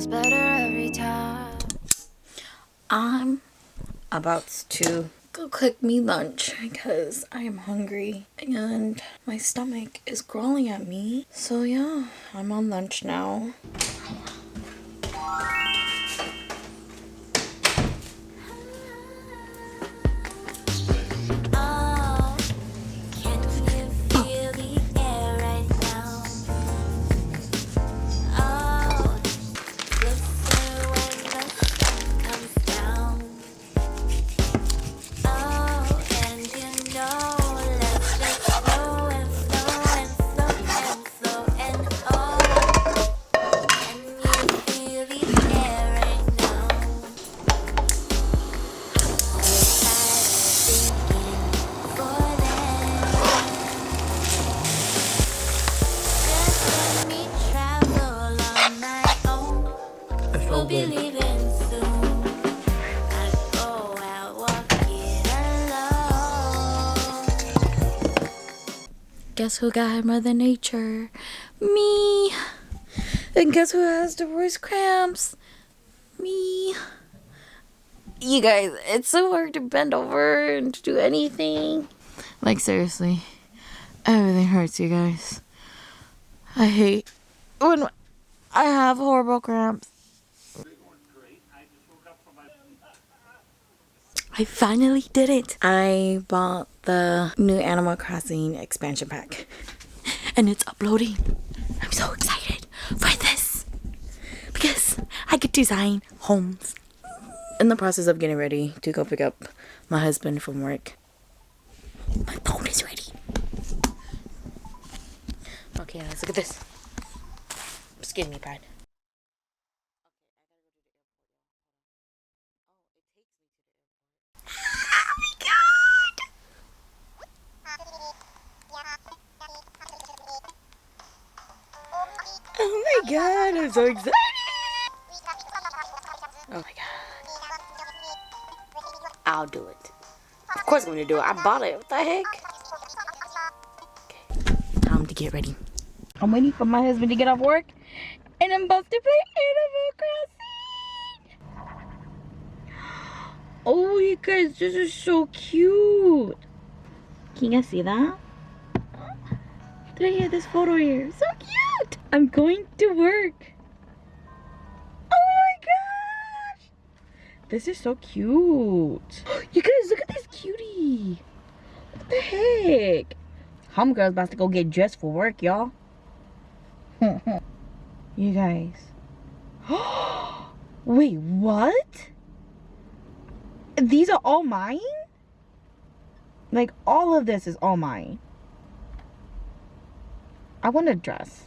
gets better every time. I'm about to go cook me lunch because I am hungry and my stomach is growling at me. So yeah, I'm on lunch now. Guess who got Mother Nature? Me. And guess who has the worst cramps? Me. You guys, it's so hard to bend over and to do anything. Like seriously, everything hurts, you guys. I hate when I have horrible cramps. I finally did it. I bought the new Animal Crossing expansion pack and it's uploading. I'm so excited for this because I could design homes. In the process of getting ready to go pick up my husband from work. My phone is ready. Okay, let's look at this. Just give me pride. Oh my god, I'm so excited! Oh my god. I'll do it. Of course I'm gonna do it. I bought it. What the heck? Okay, time to get ready. I'm waiting for my husband to get off work and I'm about to play Animal Crossing. Oh, you guys, this is so cute. Can you guys see that? Did I get this photo here? So cute! I'm going to work. Oh my gosh! This is so cute. You guys, look at this cutie. What the heck? Homegirl's about to go get dressed for work, y'all. You guys. Wait, what? These are all mine? Like, all of this is all mine. I want a dress.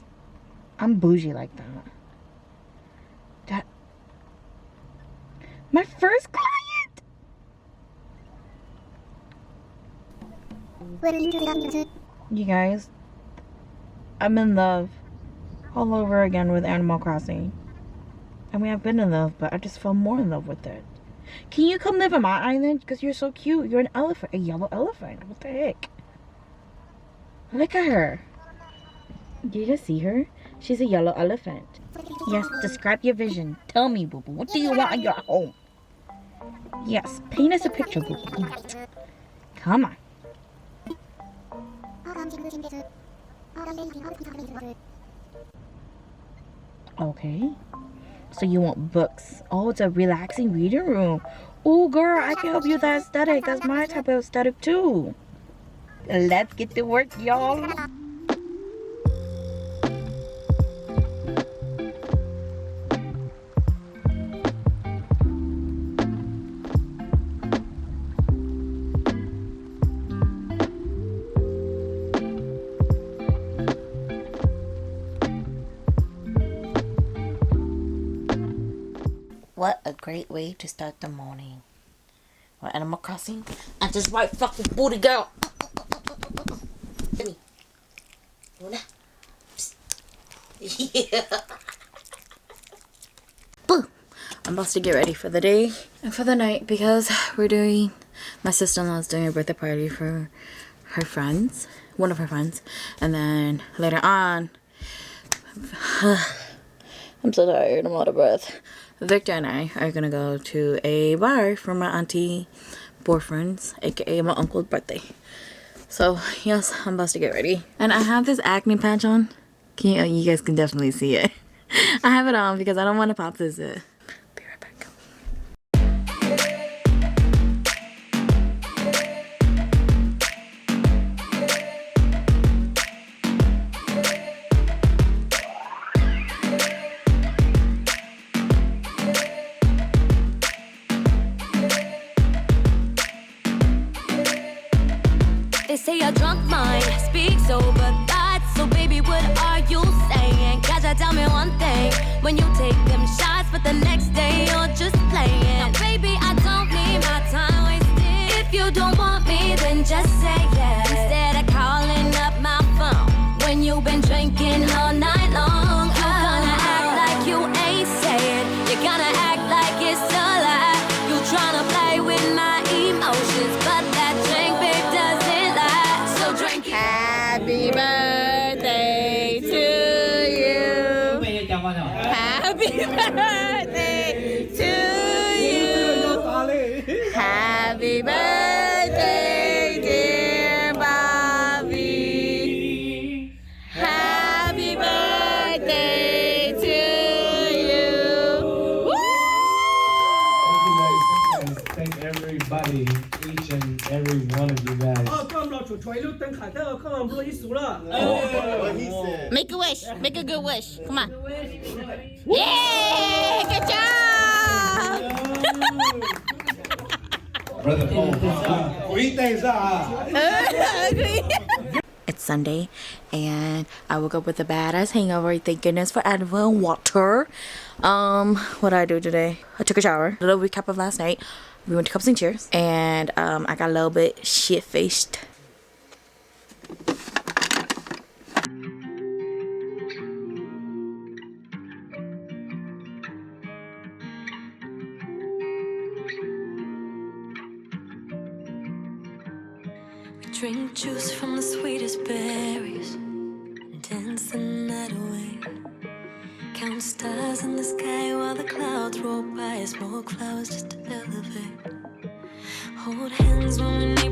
I'm bougie like that. My first client! You guys, I'm in love all over again with Animal Crossing. I mean, I've been in love, but I just fell more in love with it. Can you come live on my island? Because you're so cute. You're an elephant. A yellow elephant. What the heck? Look at her. Did you just see her? She's a yellow elephant. Yes, describe your vision. Tell me, boo-boo. What do you want in your home? Yes, paint us a picture, boo-boo. Come on. Okay. So you want books. Oh, it's a relaxing reading room. Oh, girl, I can help you with that aesthetic. That's my type of aesthetic, too. Let's get to work, y'all. What a great way to start the morning. Or Animal Crossing. And just right fucking booty girl. Give me. Luna. Yeah. Boom. I'm about to get ready for the day and for the night because my sister-in-law is doing a birthday party for her friends. One of her friends. And then later on, I'm so tired. I'm out of breath. Victor and I are gonna go to a bar for my auntie boyfriend's, aka my uncle's birthday. So yes, I'm about to get ready. And I have this acne patch on. You guys can definitely see it. I have it on because I don't want to pop this in. Be right back. They say a drunk mind speaks over thoughts. So baby, what are you saying? Gotta tell me one thing. When you take them shots, but the next day you're just playing. Now baby, I don't need my time wasted. If you don't want me, then just say yes. Instead of calling up my phone when you've been drinking all night long. You're gonna act like you ain't saying. You're gonna act like it's a lie. You tryna play with my emotions, but that drink, babe, doesn't lie. So drink it. Happy birthday to you. Happy birthday to you. Happy birthday, dear Bobby. Happy birthday to you. Woo! Thank everybody, each and every one of you guys. Make a wish. Make a good wish. Come on. Yeah! Good job! Brother Paul. It's Sunday and I woke up with a badass hangover. Thank goodness for Adobe and water. What did I do today? I took a shower. A little recap of last night. We went to Cups and Cheers and I got a little bit shit-faced. Drink juice from the sweetest berries and dance the night away. Count stars in the sky while the clouds roll by. Smoke flowers just to elevate. Hold hands when we need